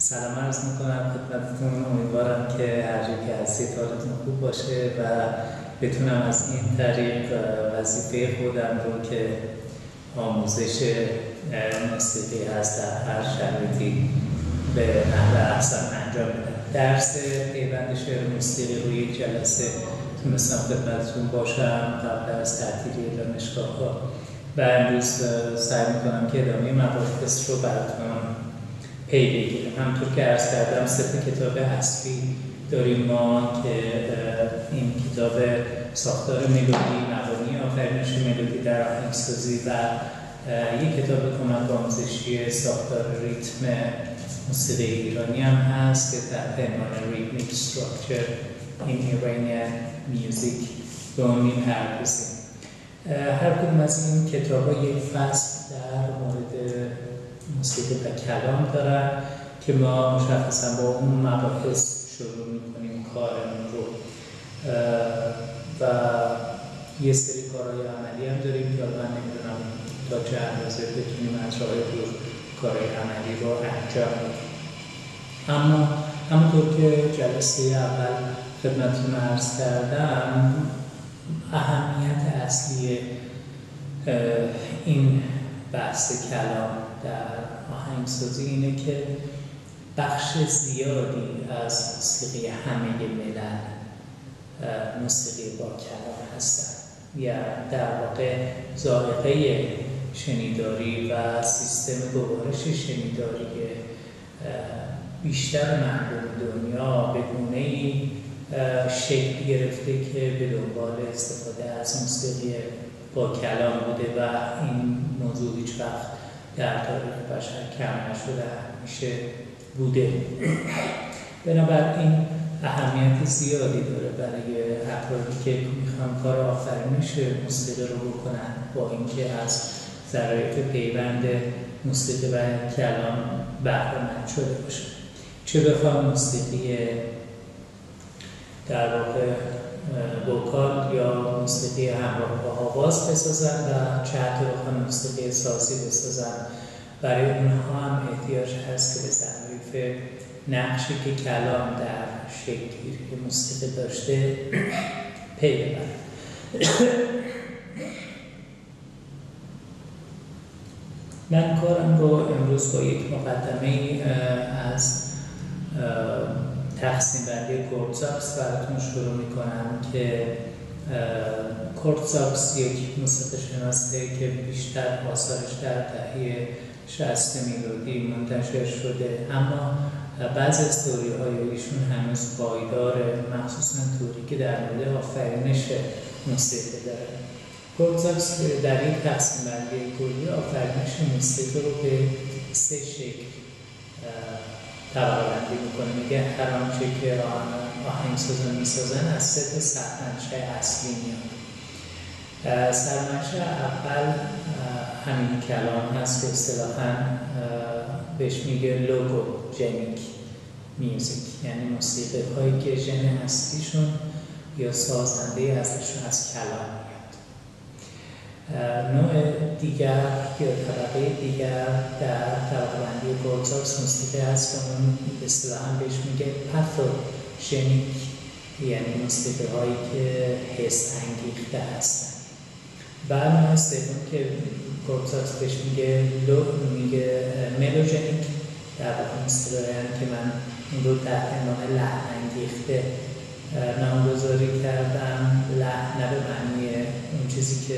سلام عرض میکنم خدمتتون. امیدوارم که هر جایی که هستید حالتون خوب باشه و بتونم از این طریق وظیفه خودم رو که آموزش موسیقی هست در هر شرایطی به نحو احسن انجام بدم. درس پیوند شعر موسیقی رو یک جلسه تونستم خدمتتون باشم قبل از تعطیلی دانشگاه‌ها و امروز سعی میکنم که ادامه مباحث رو براتون پی بگیرم. همونطور که عرض کردم 3 کتاب اصلی داریم ما که این کتاب ساختار ملودی، مبانی آفرینش ملودی در آهنگسازی و یک کتاب کمک آموزشی ساختار ریتم موسیقی ایرانی هم هست که تحت عنوان ریتمیک استراکچر این ایرانیان میوزیک به اون میپردازیم. هر کدوم از این کتاب‌ها یک فصل در مورد موسیقی و کلام دارن که ما مشخصا با اون مباحث شروع میکنیم کارمون رو و یه سری کارهای عملی هم داریم که من نمیدونم تا چه اندازه بتونیم از راه دور کارهای عملی رو انجام بدیم. اما همونطور که جلسه اول خدمتتون عرض کردم، اهمیت اصلی این بحث کلام در آهنگسازی اینه که بخش زیادی از موسیقی همه ملل موسیقی با کلام هستند یا در واقع ذائقه شنیداری و سیستم گوارش شنیداری بیشتر مردم دنیا به گونه‌ای شکل گرفته که به دنبال استفاده از موسیقی با کلام بوده و این موضوع هیچ وقت در تاریخ بشر کم نشده، همیشه بوده. بنابراین اهمیت زیادی داره برای افرادی که میخوان کار آفرینش موسیقی رو بکنن با اینکه از ظرایف پیوند موسیقی و کلام بهره‌مند شده باشه. چه بخوام موسیقی در واقع وکال یا موسیقی همراه با آواز بسازن و چه حتی بخوام موسیقی سازی بسازن، برای اونها هم احتیاج هست که به ظرایف نقشی که کلام در شکل‌گیری موسیقی داشته پی ببرن. من کارم رو امروز با یک مقدمه از تقسیم بندی کورتزاکس براتون شروع میکنم که کورتزاکس یک موسیقی شناسه که بیشتر آثارش در دهه 60 میلادی منتشر شده، اما بعضی از تئوری‌های ایشون هنوز پایداره، مخصوصا تئوری که در مورد آفرینش موسیقی داره. کورتزاکس در یک تقسیم بندی کلی آفرینش موسیقی رو به 3 شکل طبقه بندی میکنه. میگه هر آنچه که آهنگسازان میسازن از 3 تا سرمنشأ اصلی میاد. سرمنشأ اول همین کلام هست که اصطلاحاً بهش میگه لوگوجنیک میوزیک، یعنی موسیقی هایی که ژن اصلیشون یا سازنده ازشون از کلام میاد. نوع دیگر یا طبقه دیگر در طبقه بندی کورتزاکس موسیقی هست که اون اصطلاحاً بهش میگه پاتوژنیک، یعنی موسیقی هایی که حس انگیخته هستن. و نوع سوم که کورتزاکس بهش میگه ملوژنیک، در واقع موسیقی که من این رو در عنوان لحن انگیخته نامگذاری کردم. لحن نه به معنی اون چیزی که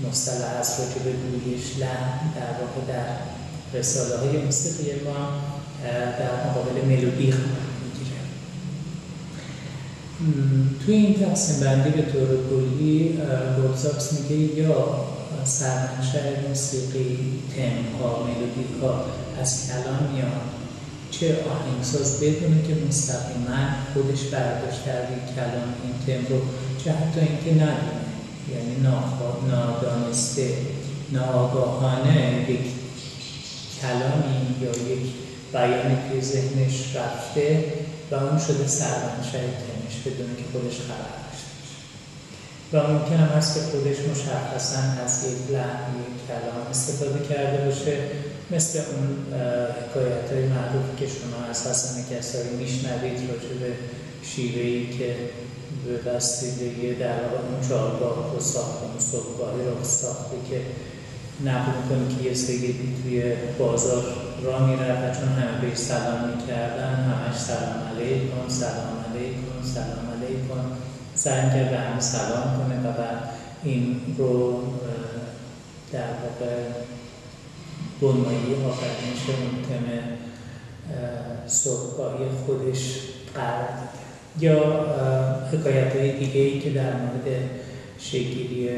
مصطلح است راجع به گویش، لحن در واقع در رساله های موسیقی ما در مقابل ملودی قرار میگیره. توی این تقسیم بندی به طور کلی کورتزاکس میگه یا سرمنشأ موسیقی، تم‌ها، ملودی‌ها از کلام میاد، چه آهنگساز بدونه که مستقیما خودش برداشت کرده کلام این تم رو، چه حتی اینکه ندونه، یعنی نادانسته، ناآگاهانه یک کلامی یا یک بیانی که ذهنش رفته و اون شده سرمنشأ تمش بدونه که خودش خبر داشته باشه. و ممکن هم هست که خودش مشخصاً از یک لحن یک کلام استفاده کرده باشه، مثل اون حکایت‌های معروفی که شما از حسن کسایی میشنوید راجع به شیوه‌ای که به وسیله در واقع اون چهارگاه رو ساخته، اون صبحگاهی رو ساخته که نقل می‌کنه که یه سری توی بازار راه میرفت و چون همه بهش سلام میکردن همش سلام علیکم سلام علیکم سلام علیکم سعی کرد به همه سلام کنه و بعد این رو در واقع بنمایی آفرینش اون تم صبحگاهی خودش قرار داده. یا حکایت‌های دیگه‌ای که در مورد شکلی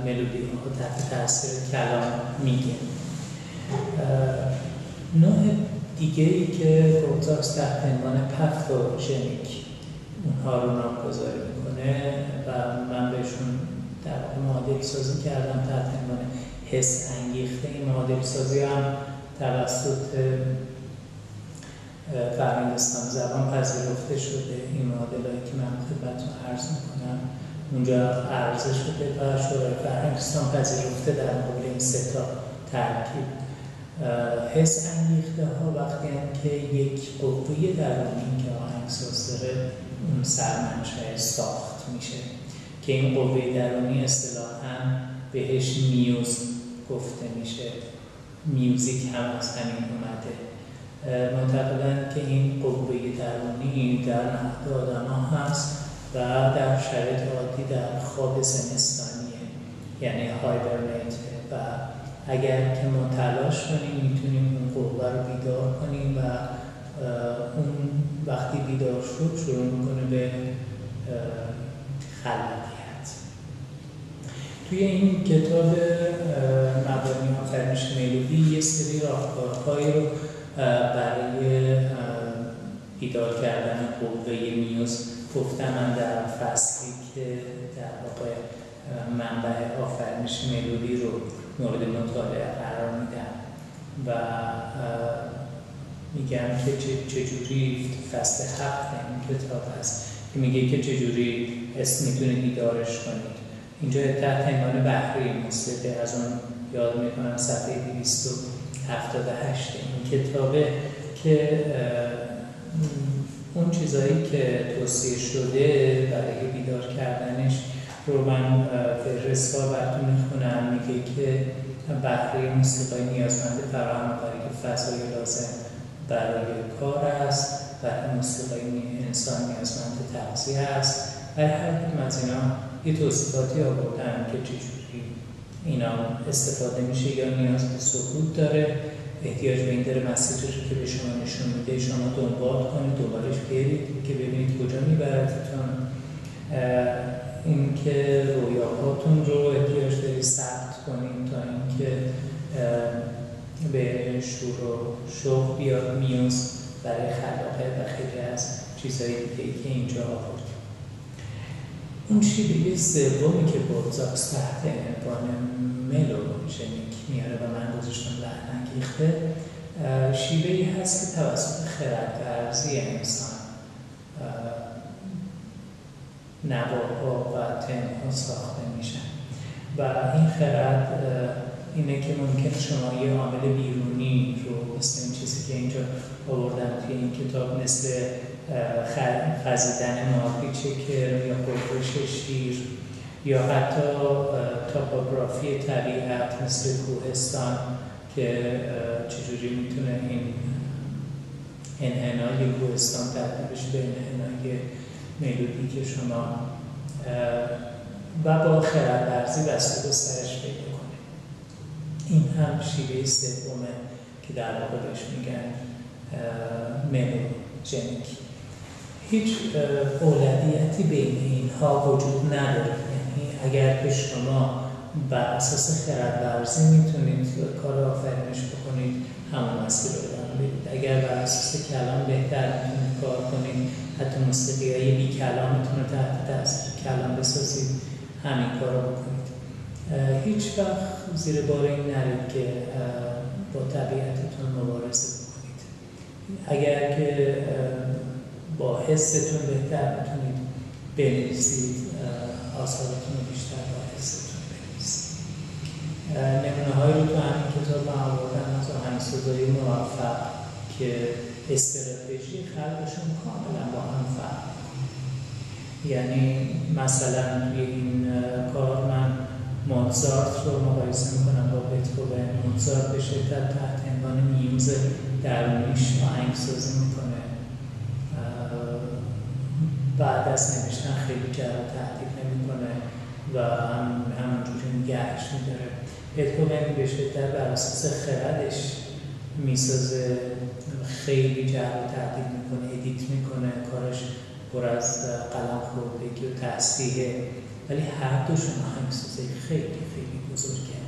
ملودی ها تحت تاثیر کلام میگه. نوع دیگه‌ای که بورزاکس تحت عنوان پاتوژنیک اونها رو نامگذاری میکنه و من بهشون در واقع معادل سازی کردم تحت عنوان حس انگیخته. این معادل سازی هم توسط فرهنگ اسلام زبان پذیرفته شده. این معادلایی که من خدمتتون عرض میکنم اونجا عرضه شده و شورای فرهنگ اسلام پذیرفته در مقابل این سه تا ترکیب. حس انگیخته ها وقتی هم که یک قوه درونی که آهنگساز داره اون سرمنشأ ساخت میشه که این قوه درونی اصطلاحاً بهش میوز گفته میشه. میوزیک هم از همین اومده. معتقدن که این قوه درونی در نهاد آدم‌ها هست و در شرایط عادی در خواب زمستانیه، یعنی هایبرنیت، و اگر که ما تلاش کنیم میتونیم اون قوه رو بیدار کنیم و اون وقتی بیدار شد شروع میکنه به خلاقیت. توی این کتاب مبانی آفرینش ملودی یه سری راهکارهایی رو برای بیدار کردن قوه میوز گفتم. من در فصلی که در واقع منبع آفرینش ملودی رو مورد مطالعه قرار میدم و میگم که چجوری فصل 7 این کتاب هست که میگه که چجوری میتونید بیدارش کنید. اینجا تحت عنوان بهره موسیقی از اون یاد میکنم صفحه 278 این کتابه که اون چیزایی که توصیه شده برای بیدار کردنش رو من فهرست‌ها براتون میخونم. میگه که بهره موسیقی نیازمند فراهم آوری فضای لازم برای کار است، برای موسیقی انسان نیازمند تغذیه است. برای هر کدوم از اینا یه توصیفاتی آوردن که چجوری اینا استفاده میشه. یا نیاز به سکوت داره، احتیاج به این داره مسیجی که به شما نشون میده شما دنبال کنید، دنبالش برید که ببینید کجا میبردتون. این که رویاهاتون رو احتیاج دارید ثبت کنید تا اینکه به شور و شوق بیاد میوز برای خلاقیت و خیلی از چیزهای دیگه‌ای که اینجا آورد. اون شیوه سومی که بورزاکس تحت عنوان ملوژنیک میاره و من گذاشتم لحن انگیخته، شیوه‌ای هست که توسط خردورزی انسان نواها و تنها ساخته میشن و این خرد اینه که ممکن شما یه عامل بیرونی رو مثل این چیزی که اینجا آوردن توی این کتاب، مثل خزیدن ماهی چکر یا قربش شیر یا حتی توپوگرافی طبیعت مثل کوهستان که چجوری میتونه این انحنای کوهستان تبدیل بشه به انحنای ملودی که شما و با خردورزی بسته گسترش پیدا کنه. این هم شیوه سومه که در واقع بهش میگن ملوژنیک. هیچ اولویتی بین اینها وجود نداره. یعنی اگر که شما بر اساس خردورزی میتونید کار آفرینش بکنید همون مسیر رو ادامه بدید. اگر بر اساس کلام بهتر میتونید کار کنید، حتی موسیقی‌های بی کلامتون رو تحت تاثیر کلام بسازید، همین کار رو بکنید. هیچ وقت زیر بار این نرید که با طبیعتتون مبارزه بکنید. اگر که با حستون بهتر میتونید بنویسید، آثارتون رو بیشتر با حستون بنویسید. نمونه هایی رو تو همین کتاب هم آوردن از آهنگسازهای موفق که استراتژی خلقشون کاملا با هم فرق. یعنی مثلا توی این کار من موزارت رو مقایسه میکنم با بتهوون. موزارت به شدت تحت عنوان میوز درونیش آهنگسازی میکنه، بعد از نوشتن خیلی جر و تهدید نمیکنه و همونجوری نگهش میداره. بتهوون به شدت بر اساس خردش میسازه، خیلی جر و تهدید میکنه، ادیت میکنه، کارش پر از قلم خوردگی و تصحیحه، ولی هر دوشون آهنگسازی خیلی خیلی بزرگه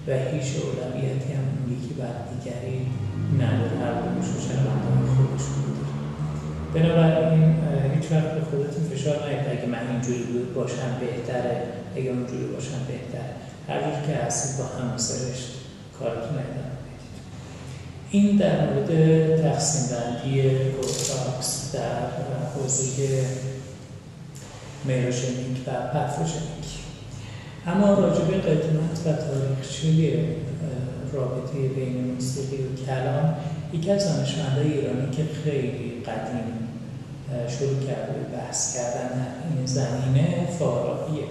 و هیچ اولویتی هم یکی بر دیگری نداره، هر دوشون شنونده‌های خودشون داره. بنابراین هیچ وقت به خودتون فشار نیارید اگه من اینجوری باشم بهتره، اگه اونجوری باشم بهتره. هر جور که هستید با همسرشت کارتون ادامه بدید. این در مورد تقسیم بندی کورتاکس در حوزه میروژنیک و پاتوژنیک. اما راجع به قدمت و تاریخچه رابطه بین موسیقی و کلام، یکی از دانشمندان ایرانی که خیلی قدیم شروع کرده به بحث کردن در این زمینه فارابیه.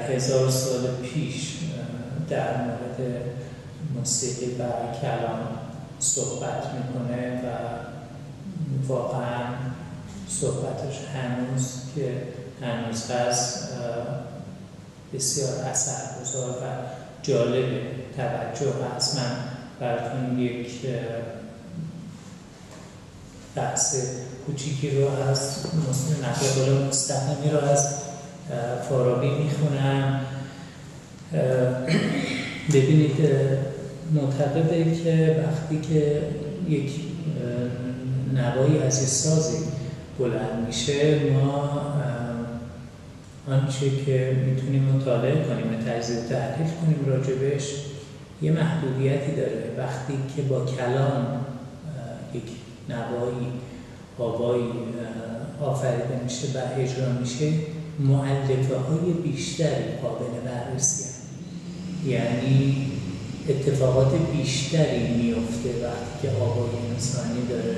1000 سال پیش در مورد موسیقی و کلام صحبت میکنه و واقعا صحبتش هنوز هست بسیار اثرگذار و جالب توجه هست. من براتون یک بحث کوچیکی رو از نقل قول مستقیمی رو از فارابی میخونم. ببینید، معتقده که وقتی که یک نوایی از یک سازی بلند میشه، ما آنچه که میتونیم مطالعه کنیم، تجزیه و تحلیل کنیم راجبش، یه محدودیتی داره. وقتی که با کلام یک نوایی، آوایی آفریده میشه و اجرا میشه، مؤلفه های بیشتری قابل بررسی هست. یعنی اتفاقات بیشتری میفته وقتی که آوای انسانی داره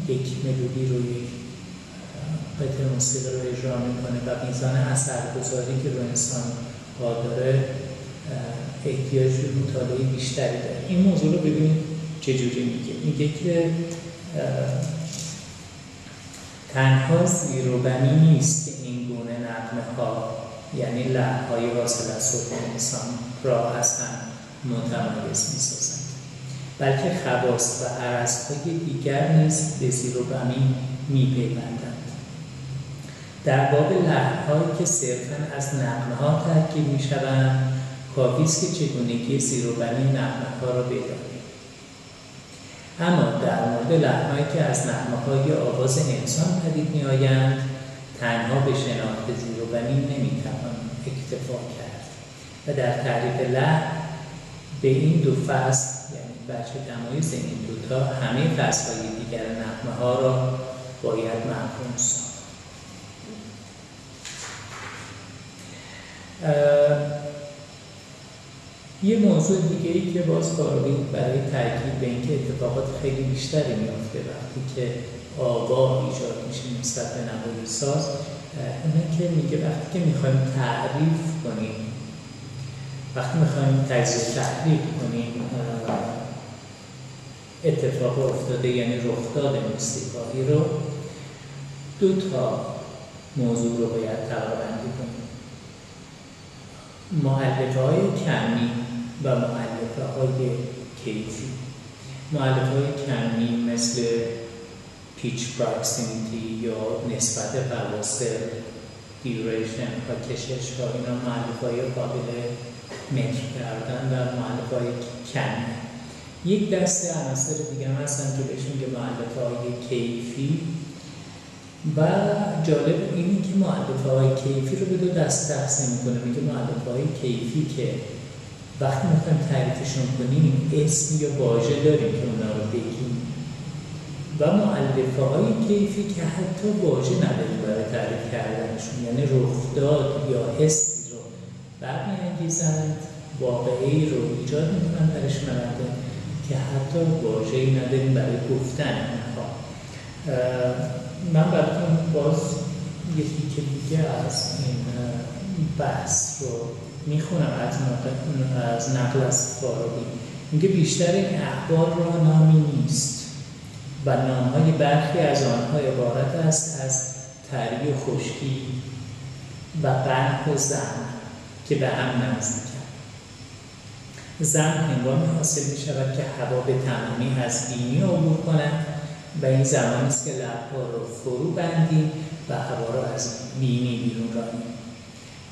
یک ملودی رو، یک قطعه موسیقی رو اجرا میکنه و میزان اثرگذاری که رو انسان ها داره احتیاج به مطالعه بیشتری داره. این موضوع رو ببینید چجوری میگه که تنها زیر و بمی نیست که این گونه نغمه ها، یعنی لحن‌های واصل از صوت انسان را از هم متمایز می‌سازند، بلکه خواص و عرضهای دیگر نیز به زیر و بمی می‌پیوندند. در باب لحن‌هایی که صرفاً از نغمه‌ها ترکیب می‌شوند، کافی است که چگونگی زیر و بمی نغمه‌ها را بدانیم. اما در مورد لحن‌هایی که از نغمه‌های آواز انسان پدید می‌آیند، تنها به شناخت زیر و بمی نمی‌توان اکتفا کرد و در تعریف لحن به این دو فصل، یعنی بچه تمایز این دوتا، همه فصل‌های دیگر نغمه‌ها را باید مفهوم ساخت. یه موضوع دیگه‌ای که باز فارابی برای تاکید به اینکه اتفاقات خیلی بیشتری میفته وقتی که آوا ایجاد میشه نسبت به نوای ساز، اینه که میگه وقتی که میخوایم تعریف کنیم، وقتی میخوایم تجزیه تحلیل کنیم اتفاق افتاده، یعنی رخداد موسیقایی رو، دو تا موضوع رو باید طبقه‌بندی کنیم: مؤلفه‌های کمی و مؤلفه‌های کیفی. مؤلفه‌های کمی مثل پیچ پراکسیمیتی یا نسبت فواصل، دیوریشن و کشش ها، اینا مؤلفه‌های قابل متر کردن و مؤلفه‌های کمی. یک دسته عناصر دیگه هم هستن که بهش میگه مؤلفه‌های کیفی و جالب اینه که مؤلفه‌های کیفی رو به دو دسته تقسیم میکنه. میگه مؤلفه‌های کیفی که وقتی میخوایم تعریفشون کنیم اسم یا واژه داریم که اونا رو بگیم، و مؤلفه های کیفی که حتی واژه نداریم برای تعریف کردنشون، یعنی رخداد یا حسی رو برمی‌انگیزند، واقعی رو ایجاد میکنن برای شنونده که حتی واژه‌ای نداریم برای گفتن اونها. من براتون باز یکی که دیگه از این بحث رو میخونم از نقل از فارابی. میگه بیشتر این اخبار را نامی نیست و نامهای برخی از آنها عبارت است از تری و خشکی و قلب و زن که به هم نزدیکند. زن هنگامی حاصل می شود که هوا به تمامی از بینی عبور کند و این زمانی است که لب‌ها را فرو بندیم و هوا را از بینی بیرون رانیم.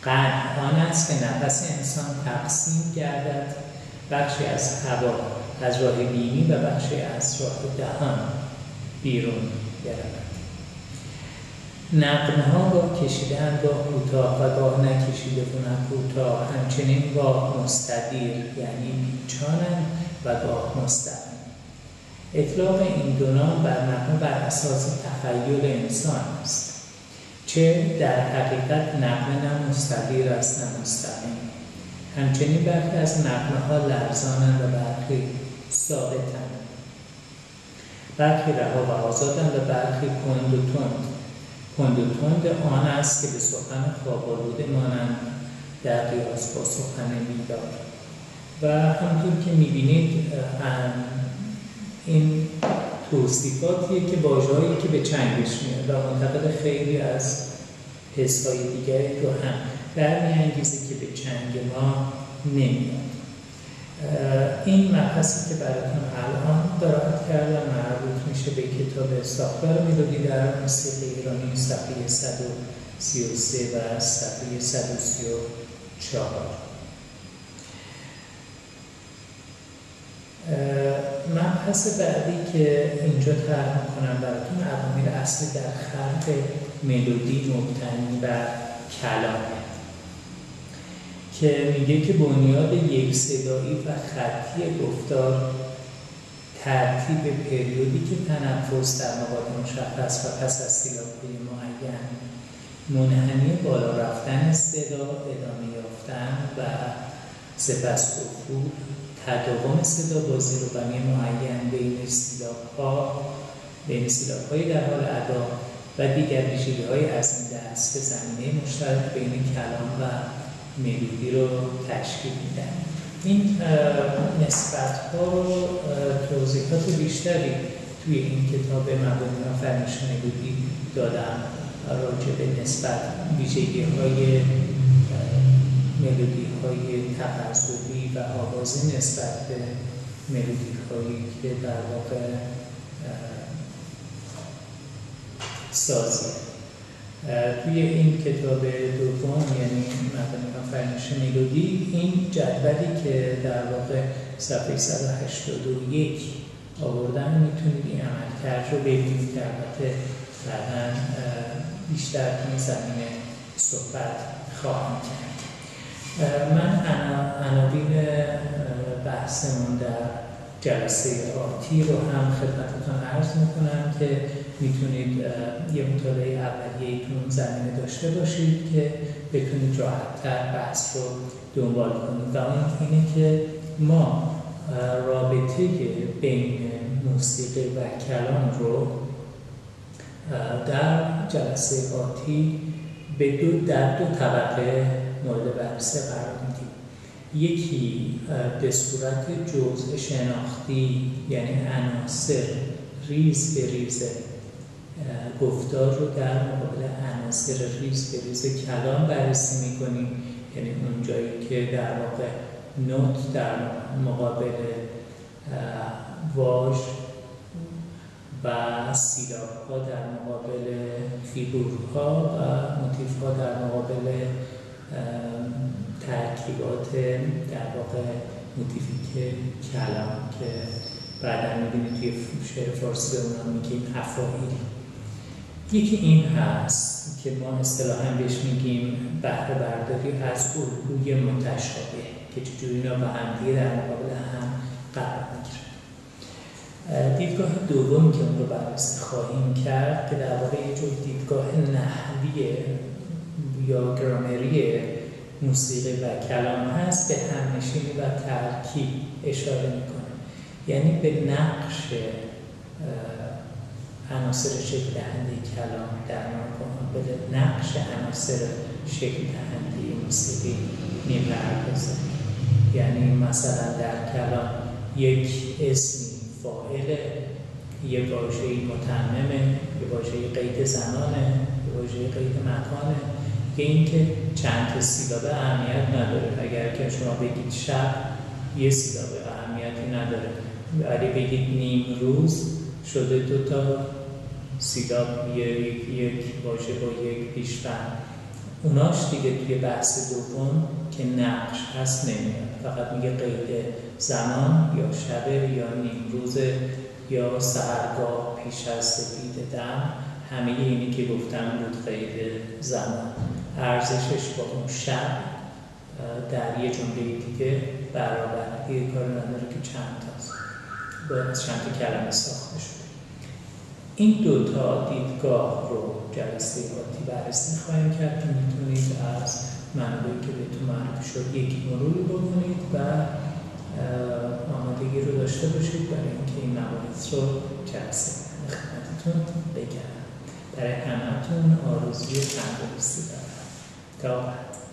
قلب آن است که نفس انسان تقسیم گردد، بخشی از هوا از راه بینی و بخشی از راه دهان بیرون برود. نغمه‌ها گاه کشیده‌اند، گاه کوتاه و گاه نکشیده و نه کوتاه، همچنین گاه مستدیر یعنی پیچانند و گاه مستقیم. اطلاق این دو نام بر نغمه بر اساس تخیل انسان است، چه در حقیقت نغمه نه مستدیر است نه مستقیم. همچنین برخی از نغمه‌ها لرزانند و برخی ثابتند، برخی رها و آزادند و برخی کند و تند. کند و تند آن است که به سخن خواب‌آلوده مانند در قیاس با سخن بیدار. و همونطور که می‌بینید این توصیفاتیه که واژه‌هایی که به چنگش میاد و منتقل خیلی از حس‌های دیگری رو هم برمی‌انگیزه که به چنگ ما نمیاد. این مبحثی که براتون الان دارم کردم مربوط میشه به کتاب ساختار ملودی در موسیقی ایرانی صفحه 133 و صفحه 134. مبحث بعدی که اینجا طرح می‌کنم براتون عوامل اصلی در خلق ملودی مبتنی بر کلامه که میگه که بنیاد یک صدایی و خطی گفتار ترتیب پریودی که تنفس در مقاطع مشخص و پس از سیلاب‌های معین، منحنی بالا رفتن صدا، ادامه یافتن و سپس افول، تداوم صدا با زیروبمی معین بین سیلاب‌های در حال ادا و دیگر ویژگی‌های از این دست به زمینه مشترک بین کلام و ملودی رو تشکیل میدن. این نسبت‌ها رو توضیحات بیشتری توی این کتاب مبانی آفرینش ملودی دادم راجع به نسبت ویژگی‌های ملودی‌های تقاضوی و آوازی نسبت به ملودی‌هایی که در واقع سازی. توی این کتاب دوم یعنی مبانی آفرینش ملودی، این جدولی که در واقع صفحه 181 آوردن میتونید این عملکرد رو ببینید که البته بعداً بیشتر توی این زمینه صحبت خواهم کرد. من عناوین بحثمون در جلسه آتی رو هم خدمتتون عرض میکنم که میتونید یه مطالعه اولیه‌تون زمینه داشته باشید که بتونید راحت‌تر بحث رو دنبال کنید. و اون اینه که ما رابطه بین موسیقی و کلام رو در جلسه آتی در دو طبقه مورد بررسی قرار میدیم. یکی به صورت جزء شناختی، یعنی عناصر ریز به ریز گفتار رو در مقابل عناصر ریز به ریز کلام بررسی میکنیم، یعنی اون جایی که در واقع نوت در مقابل واژ و سیلاب‌ها در مقابل فیگورها و موتیف‌ها در مقابل ترکیبات در واقع موتیفیک کلام که بعدا می‌بینید توی شعر فارسی به اونها میگیم افاعیل. یکی این هست که ما اصطلاحاً بهش میگیم بهره برداری از الگوی متشابه که چجوری اینا با هم دیگه در مقابل هم قرار میگیرن. دیدگاه دومی که اون رو بررسی خواهیم کرد که در واقع یه جور دیدگاه نحوی یا گرامری موسیقی و کلام هست، به همنشینی و ترکیب اشاره میکنه. یعنی به نقش عناصر شکل دهنده کلام در مقابل نقش عناصر شکل دهنده موسیقی میپردازه. یعنی مثلا در کلام یک اسمی فاعله، یک واژه‌ای متممه، یک واژه‌ای قید زمانه، یک واژه‌ای قید مکانه. که اینکه چند تا سیلابه اهمیت نداره. اگر که شما بگید شب، یه سیلابه اهمیتی نداره، ولی بگید نیم روز، شده 2 تا سیلاب، یک واژه با یک پیش‌فرض. اوناش دیگه توی بحث دوم که نقش هست نمیاد، فقط میگه قید زمان یا شبه یا نیم روزه یا سحرگاه پیش از سپید دم. همه اینی که گفتم بود قید زمان. ارزشش با اون شب در یه جمله دیگه برابر، یه کار نداره که چند تاست، باید چند تا کلمه ساخته شده. این 2 تا دیدگاه رو جلسه آتی بررسی خواهیم کرد که میتونید از منابعی که بهتون معرفی شد یکی مروری بکنید و آمادگی رو داشته باشید برای اینکه این موارد رو جلسه خدمتتون بگم. برای همتون آرزوی تندرستی دارم. تا بعد.